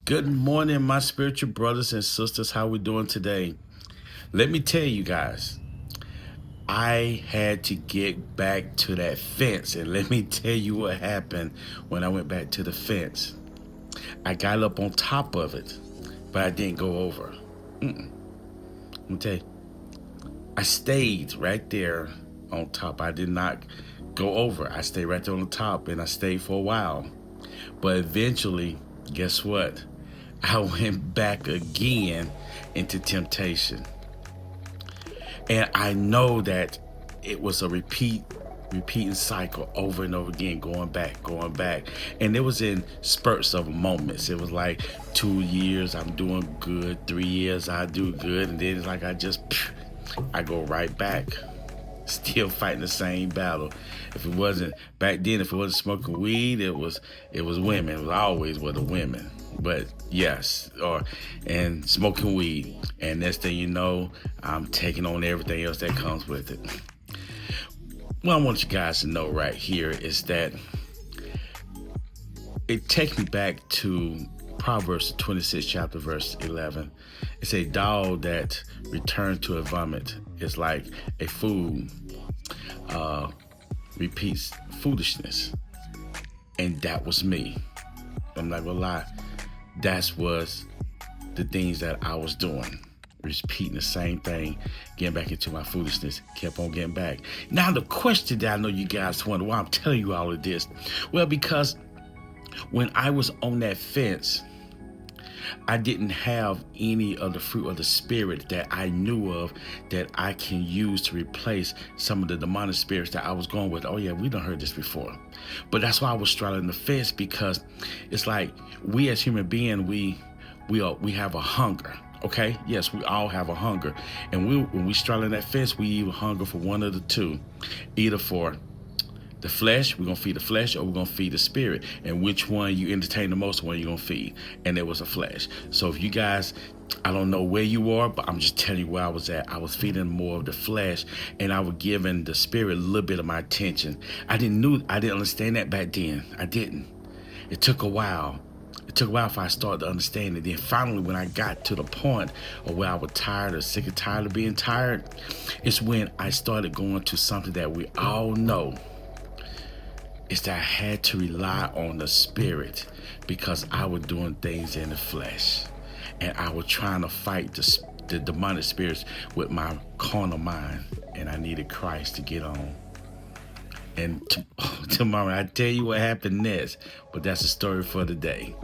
Good morning, my spiritual brothers and sisters. How we doing today? Let me tell you guys, I had to get back to that fence, and let me tell you what happened when I went back to the fence. I got up on top of it, but I didn't go over. Let me tell you, I stayed right there on top. I did not go over. I stayed right there on the top, and I stayed for a while. But eventually, guess what? I went back again into temptation. And I know that it was a repeating cycle over and over again, going back, going back. And it was in spurts of moments. It was like 2 years, I'm doing good. 3 years, I do good. And then it's like I go right back. Still fighting the same battle. If it wasn't back then, if it wasn't smoking weed, it was women. It was always with the women. But yes, and smoking weed. And next thing you know, I'm taking on everything else that comes with it. What I want you guys to know right here is that it takes me back to Proverbs 26 chapter verse 11. It's a dog that returns to a vomit is like a fool repeats foolishness. And that was me. I'm not gonna lie. That was the things that I was doing. Repeating the same thing, getting back into my foolishness, kept on getting back. Now the question that I know you guys wonder why I'm telling you all of this. Well, because when I was on that fence, I didn't have any of the fruit of the spirit that I knew of that I can use to replace some of the demonic spirits that I was going with. Oh yeah, we done heard this before. But that's why I was straddling the fence, because it's like we as human beings, we have a hunger. Okay, yes, we all have a hunger. And when we straddle that fence, we either hunger for one of the two. Either for the flesh, we're gonna feed the flesh, or we're gonna feed the spirit. And which one you entertain the most, one you're gonna feed. And it was a flesh. So if you guys, I don't know where you are, but I'm just telling you where I was at. I was feeding more of the flesh, and I was giving the spirit a little bit of my attention. I didn't understand that back then. I didn't. It took a while. It took a while for I started to understand it. Then finally, when I got to the point of where I was tired or sick and tired of being tired, it's when I started going to something that we all know. Is that I had to rely on the spirit, because I was doing things in the flesh. And I was trying to fight the demonic spirits with my carnal mind. And I needed Christ to get on. And tomorrow I tell you what happened next. But that's a story for the day.